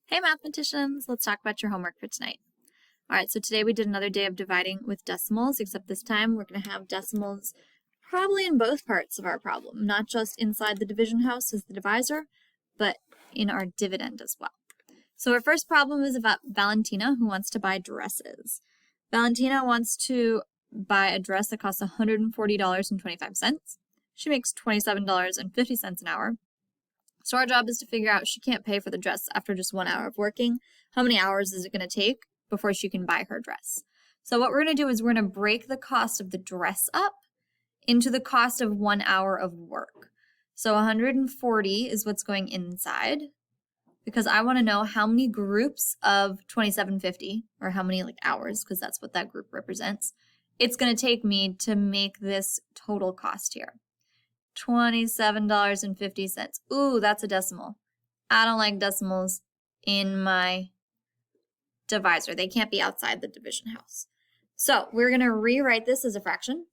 Hey mathematicians, let's talk about your homework for tonight. All right, so today we did another day of dividing with decimals, except this time we're going to have decimals probably in both parts of our problem, not just inside the division house as the divisor, but in our dividend as well. So our first problem is about Valentina, who wants to buy dresses. Valentina wants to buy a dress that costs $140.25. She makes $27.50 an hour. So our job is to figure out she can't pay for the dress after just 1 hour of working. How many hours is it going to take before she can buy her dress? So what we're going to do is we're going to break the cost of the dress up into the cost of 1 hour of work. So 140 is what's going inside, because I want to know how many groups of 27.50, or how many hours, because that's what that group represents, it's going to take me to make this total cost here. $27.50. Ooh, that's a decimal. I don't like decimals in my divisor. They can't be outside the division house. So we're going to rewrite this as a fraction.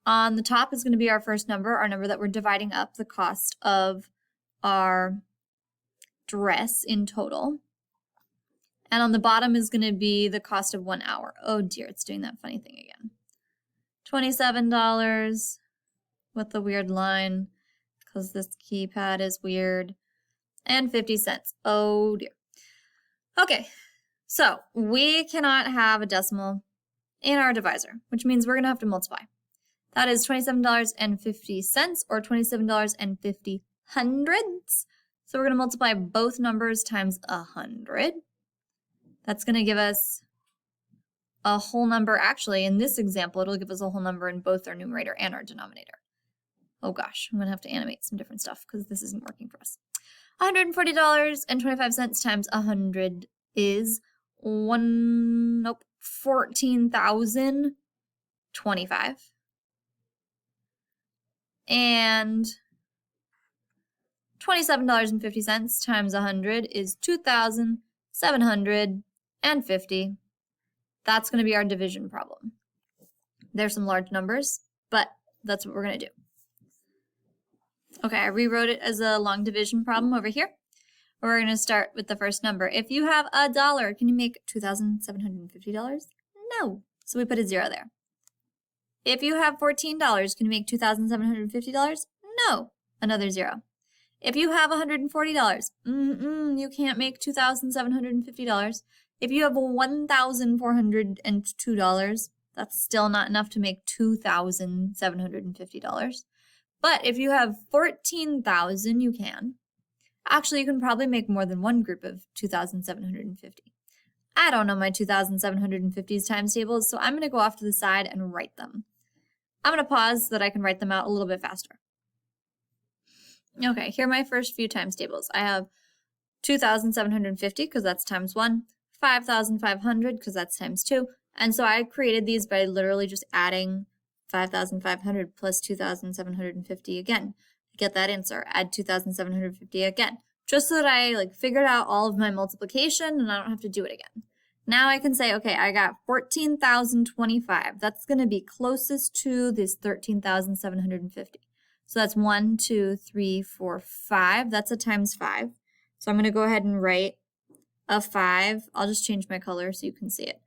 On the top is going to be our first number, our number that we're dividing up, the cost of our dress in total. And on the bottom is going to be the cost of 1 hour. Oh dear, it's doing that funny thing again. $27 with the weird line, because this keypad is weird, and 50 cents. Oh dear. Okay, so we cannot have a decimal in our divisor, which means we're going to have to multiply. That is $27.50 or $27.50. So we're going to multiply both numbers times 100. That's going to give us a whole number. Actually, in this example, it'll give us a whole number in both our numerator and our denominator. Oh gosh, I'm going to have to animate some different stuff because this isn't working for us. $140.25 times 100 is 14,025. And $27.50 times 100 is 2,750. That's going to be our division problem. There's some large numbers, but that's what we're going to do. Okay, I rewrote it as a long division problem over here. We're going to start with the first number. If you have $1, can you make $2,750? No. So we put a 0 there. If you have $14, can you make $2,750? No. Another 0. If you have $140, you can't make $2,750. If you have $1,402, that's still not enough to make $2,750. But if you have 14,000, you can. Actually, you can probably make more than one group of 2,750. I don't know my 2,750's times tables, so I'm going to go off to the side and write them. I'm going to pause so that I can write them out a little bit faster. Okay, here are my first few times tables. I have 2,750 because that's times 1, 5,500 because that's times 2, and so I created these by literally just adding 5,500 plus 2,750 again. Get that answer, add 2,750 again, just so that I figured out all of my multiplication and I don't have to do it again. Now I can say, okay, I got 14,025. That's going to be closest to this 13,750. So that's 1, 2, 3, 4, 5. That's a times 5. So I'm going to go ahead and write a 5. I'll just change my color so you can see it.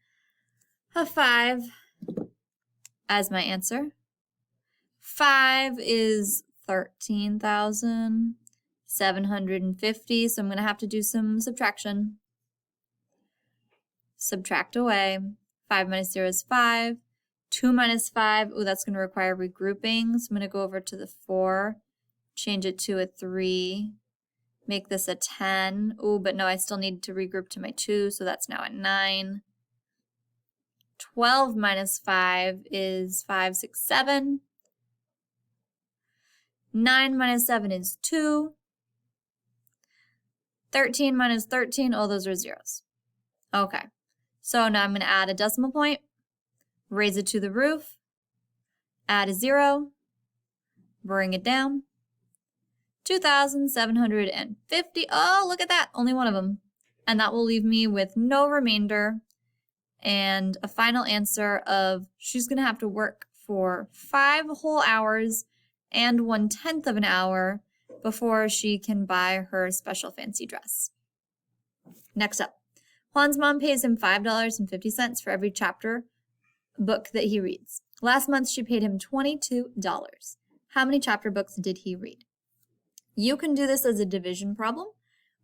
A 5 as my answer. 5 is 13,750, so I'm going to have to do some subtraction. Subtract away. 5 minus 0 is 5. 2 minus 5, oh, that's going to require regrouping, so I'm going to go over to the 4, change it to a 3, make this a 10. Oh, but no, I still need to regroup to my 2, so that's now a 9. 12 minus 5 is 5, 6, 7. 9 minus 7 is 2. 13 minus 13, oh, those are zeros. Okay, so now I'm going to add a decimal point, raise it to the roof, add a 0, bring it down. 2,750, oh, look at that, only one of them. And that will leave me with no remainder and a final answer of she's going to have to work for 5 whole hours and 1/10 of an hour before she can buy her special fancy dress. Next up, Juan's mom pays him $5.50 for every chapter book that he reads. Last month, she paid him $22. How many chapter books did he read? You can do this as a division problem,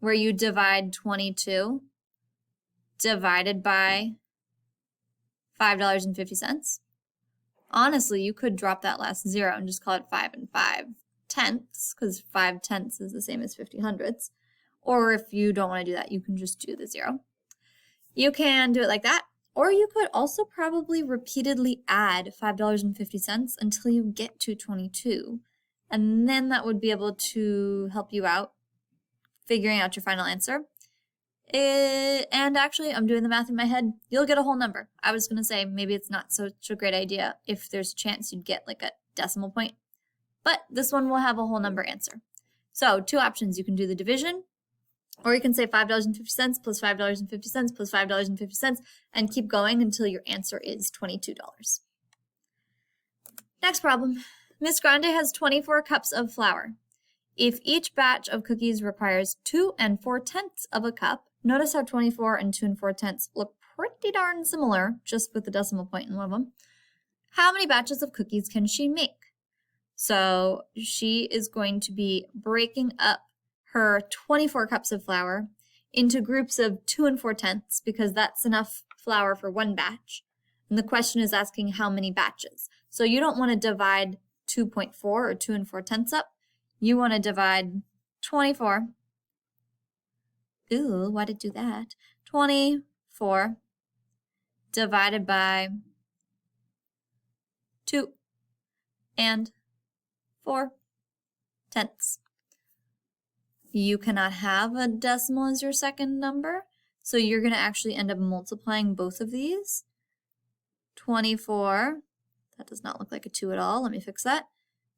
where you divide 22 divided by $5.50. Honestly, you could drop that last zero and just call it 5 and 5/10, because 5/10 is the same as 50/100. Or if you don't want to do that, you can just do the zero. You can do it like that, or you could also probably repeatedly add $5.50 until you get to 22, and then that would be able to help you out figuring out your final answer. And actually, I'm doing the math in my head. You'll get a whole number. I was going to say maybe it's not such a great idea if there's a chance you'd get like a decimal point, but this one will have a whole number answer. So 2 options. You can do the division, or you can say $5.50 plus $5.50 plus $5.50 and keep going until your answer is $22. Next problem. Miss Grande has 24 cups of flour. If each batch of cookies requires 2 4/10 of a cup, notice how 24 and 2 4/10 look pretty darn similar, just with the decimal point in one of them. How many batches of cookies can she make? So she is going to be breaking up her 24 cups of flour into groups of 2 4/10 because that's enough flour for one batch. And the question is asking how many batches. So you don't want to divide 2.4 or 2 4/10 up. You want to divide 24. Ooh, why did it do that? 24 divided by 2 4/10. You cannot have a decimal as your second number, so you're going to actually end up multiplying both of these. 24, that does not look like a 2 at all. Let me fix that.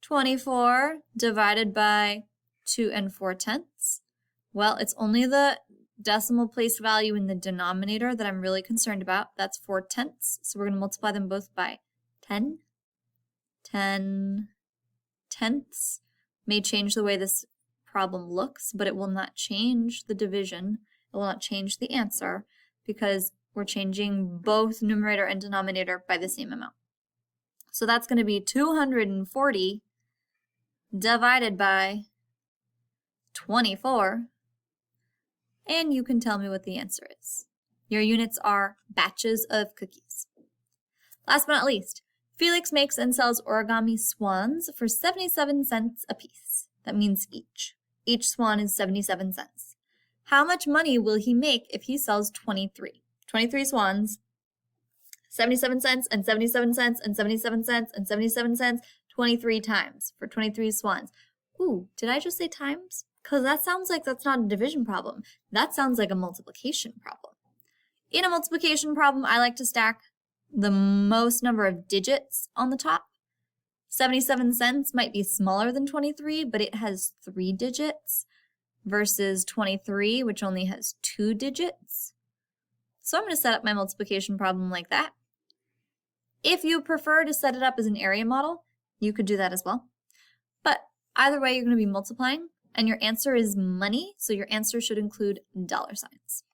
24 divided by 2 4/10. Well, it's only the decimal place value in the denominator that I'm really concerned about. That's 4/10. So we're going to multiply them both by 10. 10 tenths may change the way this problem looks, but it will not change the division. It will not change the answer because we're changing both numerator and denominator by the same amount. So that's going to be 240 divided by 24, and you can tell me what the answer is. Your units are batches of cookies. Last but not least, Felix makes and sells origami swans for 77 cents a piece. That means each. Each swan is 77 cents. How much money will he make if he sells 23? 23 swans, 77 cents and 77 cents and 77 cents and 77 cents, 23 times for 23 swans. Ooh, did I just say times? Because that sounds like that's not a division problem. That sounds like a multiplication problem. In a multiplication problem, I like to stack the most number of digits on the top. 77 cents might be smaller than 23, but it has 3 digits versus 23, which only has 2 digits. So I'm going to set up my multiplication problem like that. If you prefer to set it up as an area model, you could do that as well. But either way, you're going to be multiplying, and your answer is money, so your answer should include dollar signs.